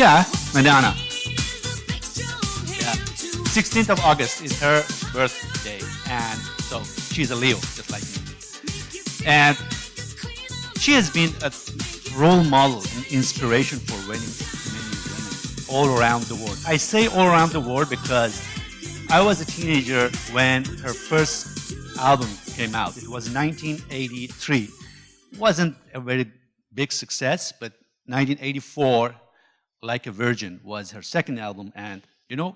Yeah, Madonna. Yeah. 16th of August is her birthday, and so she's a Leo, just like me. And she has been a role model and inspiration for many women all around the world. I say all around the world because I was a teenager when her first album came out. It was 1983. It wasn't a very big success, but 1984, Like a Virgin, was her second album. And, you know,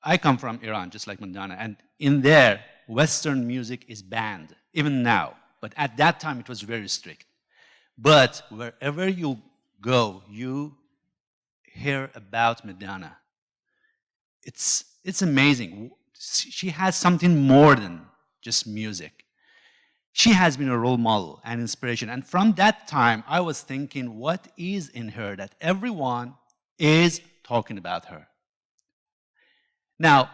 I come from Iran, just like Madonna, and in there, Western music is banned, even now. But at that time, it was very strict. But wherever you go, you hear about Madonna. It's amazing. She has something more than just music. She has been a role model and inspiration. And from that time, I was thinking, what is in her that everyone is talking about her? Now,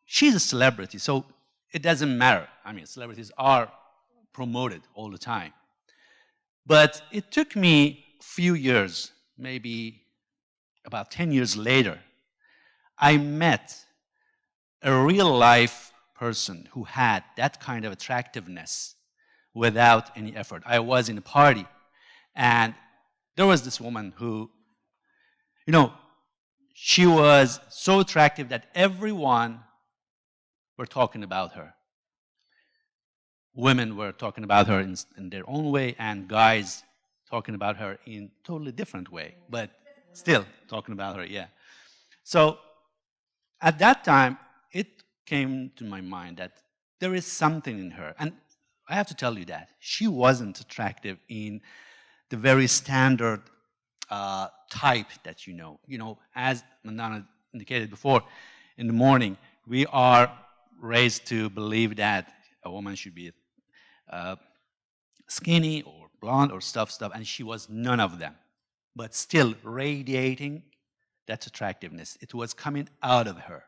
she's a celebrity, so it doesn't matter. I mean, celebrities are promoted all the time. But it took me a few years, maybe about 10 years later, I met a real life person who had that kind of attractiveness without any effort. I was in a party, and there was this woman who, you know, she was so attractive that everyone were talking about her. Women were talking about her in their own way, and guys talking about her in a totally different way, but still talking about her, yeah. So at that time, it came to my mind that there is something in her. And I have to tell you that she wasn't attractive in the very standard type that you know. You know, as Mandana indicated before, in the morning, we are raised to believe that a woman should be skinny or blonde or stuff, and she was none of them, but still radiating that attractiveness. It was coming out of her.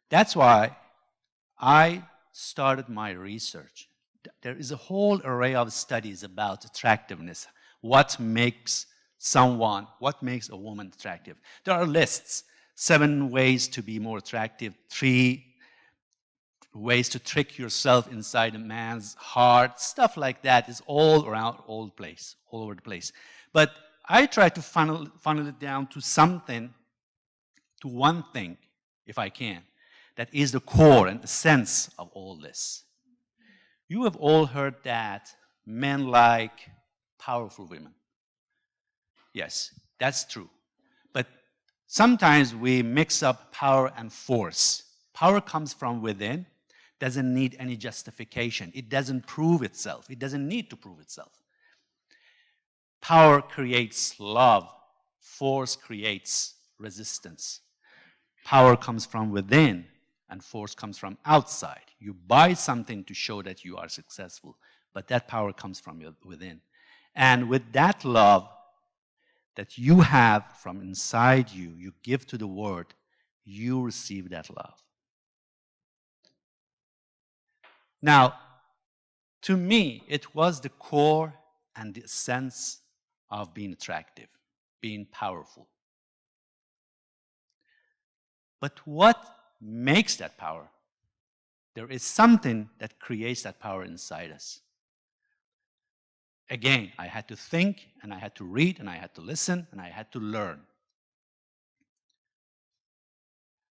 That's why I started my research. There is a whole array of studies about attractiveness. What makes a woman attractive? There are lists, 7 ways to be more attractive, 3 ways to trick yourself inside a man's heart, stuff like that is all around, all over the place. But I try to funnel it down to something, to one thing, if I can, that is the core and essence of all this. You have all heard that men like powerful women. Yes, that's true. But sometimes we mix up power and force. Power comes from within, doesn't need any justification. It doesn't prove itself. It doesn't need to prove itself. Power creates love. Force creates resistance. Power comes from within, and force comes from outside. You buy something to show that you are successful, but that power comes from within. And with that love that you have from inside you, you give to the world, you receive that love. Now, to me, it was the core and the essence of being attractive, being powerful. But what makes that power? There is something that creates that power inside us. Again, I had to think, and I had to read, and I had to listen, and I had to learn.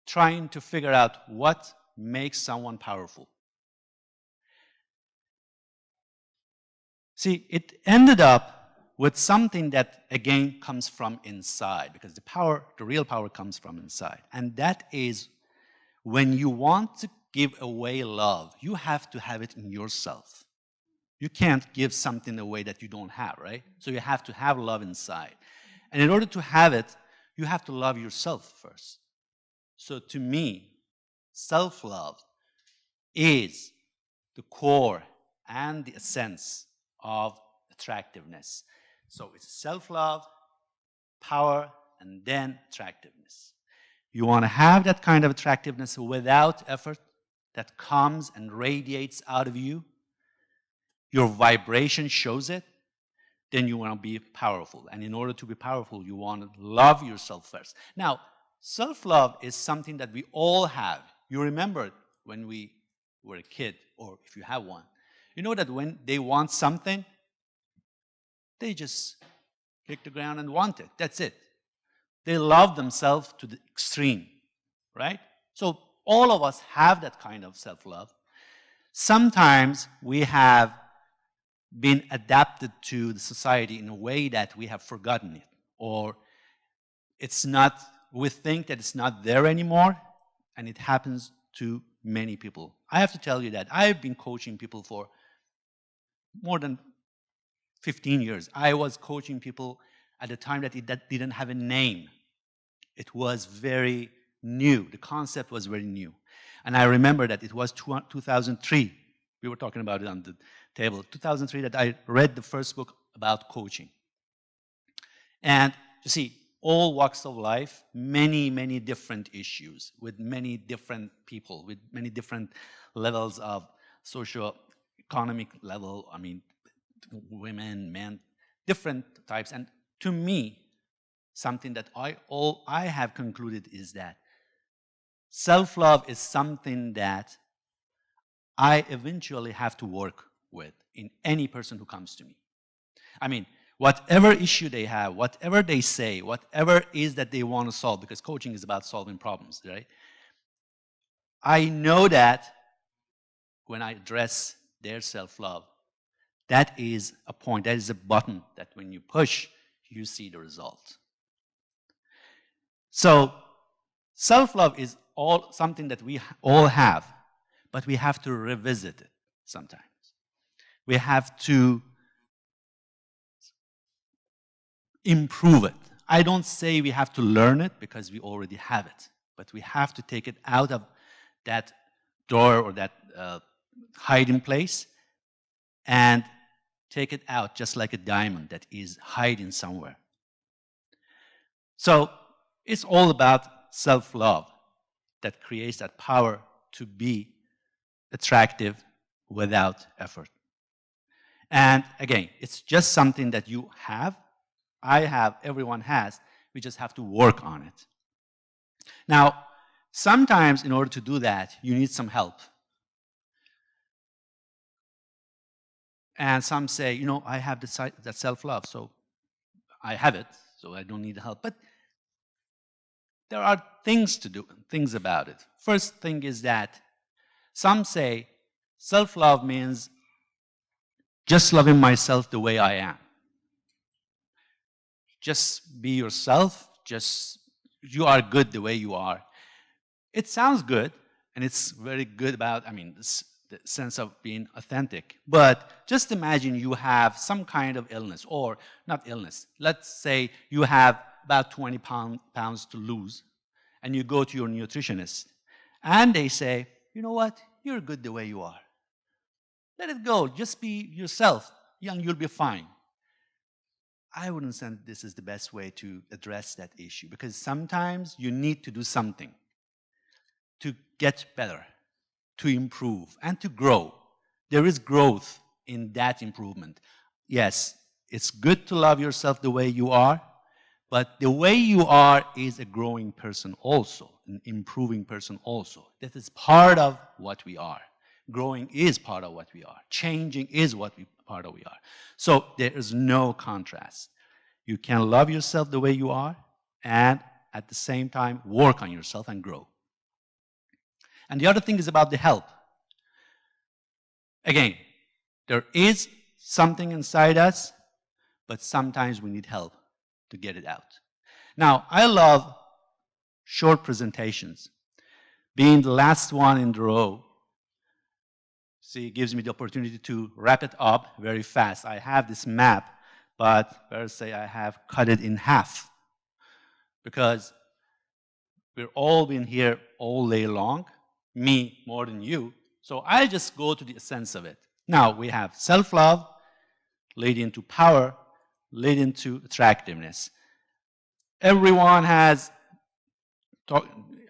Trying to figure out what makes someone powerful. See, it ended up with something that, again, comes from inside, because the real power comes from inside. And that is, when you want to give away love, you have to have it in yourself. You can't give something away that you don't have, right? So you have to have love inside. And in order to have it, you have to love yourself first. So to me, self-love is the core and the essence of attractiveness. So it's self-love, power, and then attractiveness. You want to have that kind of attractiveness without effort that comes and radiates out of you. Your vibration shows it. then you want to be powerful. And in order to be powerful, you want to love yourself first. Now, self-love is something that we all have. You remember when we were a kid, or if you have one, you know that when they want something, they just kick the ground and want it. That's it. They love themselves to the extreme, right? So all of us have that kind of self-love. Sometimes we have been adapted to the society in a way that we have forgotten it, or it's not, we think that it's not there anymore, and it happens to many people. I have to tell you that I've been coaching people for more than 15 years. I was coaching people at a time that didn't have a name. It was very new. The concept was very new. And I remember that it was 2003. We were talking about it on the table. 2003 that I read the first book about coaching. And you see, all walks of life, many, many different issues with many different people, with many different levels of socio-economic level, I mean, women, men, different types. And to me, something that I have concluded is that self-love is something that I eventually have to work with in any person who comes to me. I mean, whatever issue they have, whatever they say, whatever is that they want to solve, because coaching is about solving problems, right? I know that when I address their self-love, that is a point, that is a button that when you push, you see the result. So, self-love is something that we all have, but we have to revisit it sometimes. We have to improve it. I don't say we have to learn it because we already have it, but we have to take it out of that drawer or that hiding place and take it out just like a diamond that is hiding somewhere. So it's all about self-love that creates that power to be attractive without effort. And again, it's just something that you have, I have, everyone has. We just have to work on it. Now, sometimes in order to do that, you need some help. And some say, you know, I have that self-love, so I have it, so I don't need help. But there are things to do, things about it. First thing is that some say self-love means just loving myself the way I am. Just be yourself, you are good the way you are. It sounds good, and it's very good about, I mean, the sense of being authentic. But just imagine you have some kind of illness, or not illness. Let's say you have about 20 pounds to lose, and you go to your nutritionist, and they say, you know what, you're good the way you are. Let it go, just be yourself, and you'll be fine. I wouldn't say this is the best way to address that issue, because sometimes you need to do something to get better, to improve, and to grow. There is growth in that improvement. Yes, it's good to love yourself the way you are, but the way you are is a growing person also, an improving person also. That is part of what we are. Growing is part of what we are. Changing is part of what we are. So there is no contrast. You can love yourself the way you are and at the same time work on yourself and grow. And the other thing is about the help. Again, there is something inside us, but sometimes we need help to get it out. Now, I love short presentations. Being the last one in the row, see, it gives me the opportunity to wrap it up very fast. I have this map, but better say I have cut it in half, because we've all been here all day long, me more than you, so I'll just go to the essence of it. Now, we have self-love, leading to power, leading to attractiveness. Everyone has,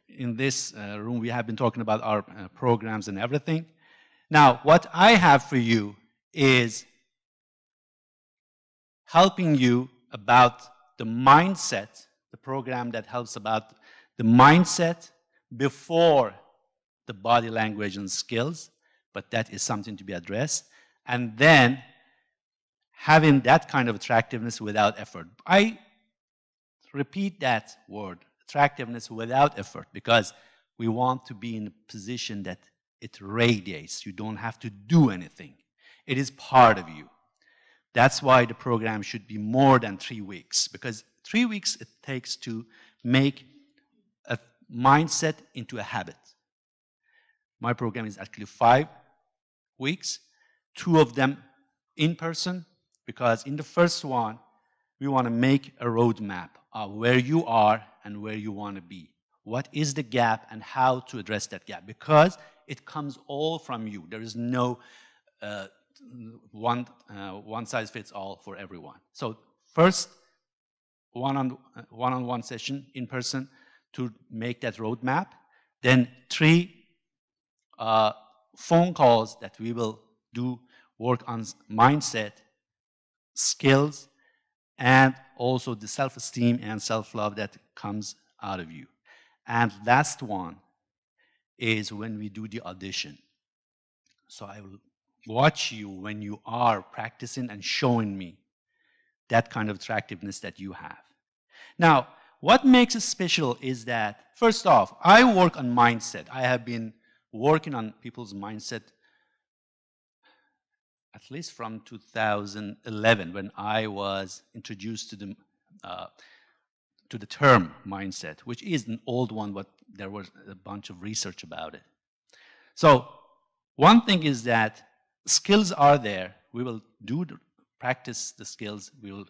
in this room, we have been talking about our programs and everything. Now, what I have for you is helping you about the mindset, the program that helps about the mindset before the body language and skills, but that is something to be addressed. And then having that kind of attractiveness without effort. I repeat that word, attractiveness without effort, because we want to be in a position that it radiates. You don't have to do anything. It is part of you. That's why the program should be more than 3 weeks, because 3 weeks it takes to make a mindset into a habit. My program is actually 5 weeks, 2 of them in person, because in the first one, we want to make a roadmap of where you are and where you want to be. What is the gap and how to address that gap? Because it comes all from you. There is no one size fits all for everyone. So first, one-on-one session in person to make that roadmap. Then 3 phone calls that we will do work on mindset, skills, and also the self-esteem and self-love that comes out of you. And last one is when we do the audition. So I will watch you when you are practicing and showing me that kind of attractiveness that you have. Now, what makes it special is that, first off, I work on mindset. I have been working on people's mindset at least from 2011, when I was introduced to the term mindset, which is an old one, but there was a bunch of research about it. So one thing is that skills are there. We will practice the skills. We will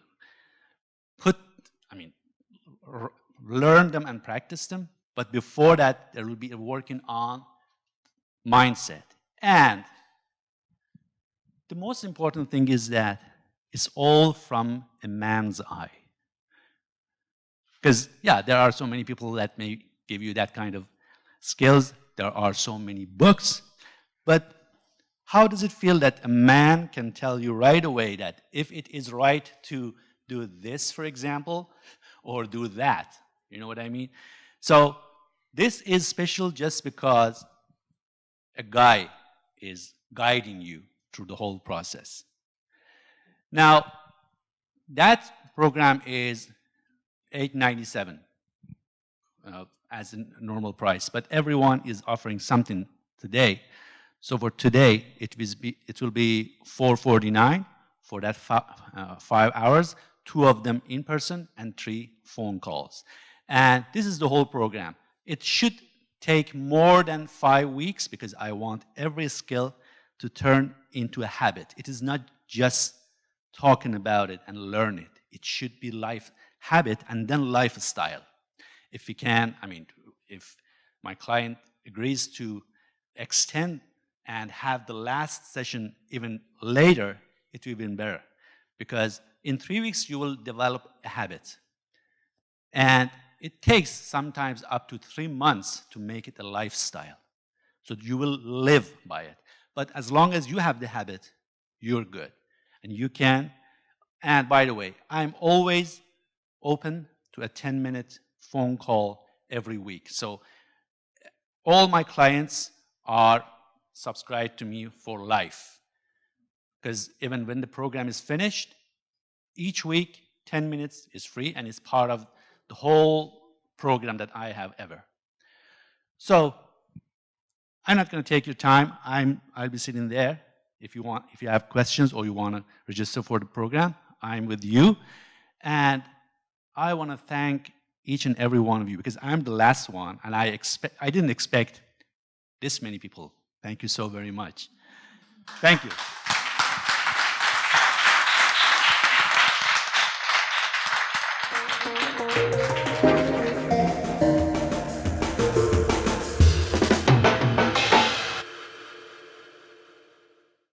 learn them and practice them. But before that, there will be a working on mindset. And the most important thing is that it's all from a man's eye. Because, yeah, there are so many people that may give you that kind of skills. There are so many books. But how does it feel that a man can tell you right away that if it is right to do this, for example, or do that? You know what I mean? So this is special just because a guy is guiding you through the whole process. Now, that program is $897 as a normal price, but everyone is offering something today. So for today, it will be $449 for that 5 hours, 2 of them in person and 3 phone calls. And this is the whole program. It should take more than 5 weeks because I want every skill to turn into a habit. It is not just talking about it and learn it. It should be life habit and then lifestyle. If we can, if my client agrees to extend and have the last session even later, it will be even better. Because in 3 weeks, you will develop a habit. And it takes sometimes up to 3 months to make it a lifestyle. So you will live by it. But as long as you have the habit, you're good. And you can. And by the way, I'm always open to a 10-minute phone call every week. So all my clients are subscribed to me for life. Because even when the program is finished, each week, 10 minutes is free and it's part of the whole program that I have ever. So I'm not going to take your time. I'll be sitting there. If you have questions or you want to register for the program, I'm with you. And I want to thank each and every one of you because I'm the last one and I didn't expect this many people. Thank you so very much. Thank you.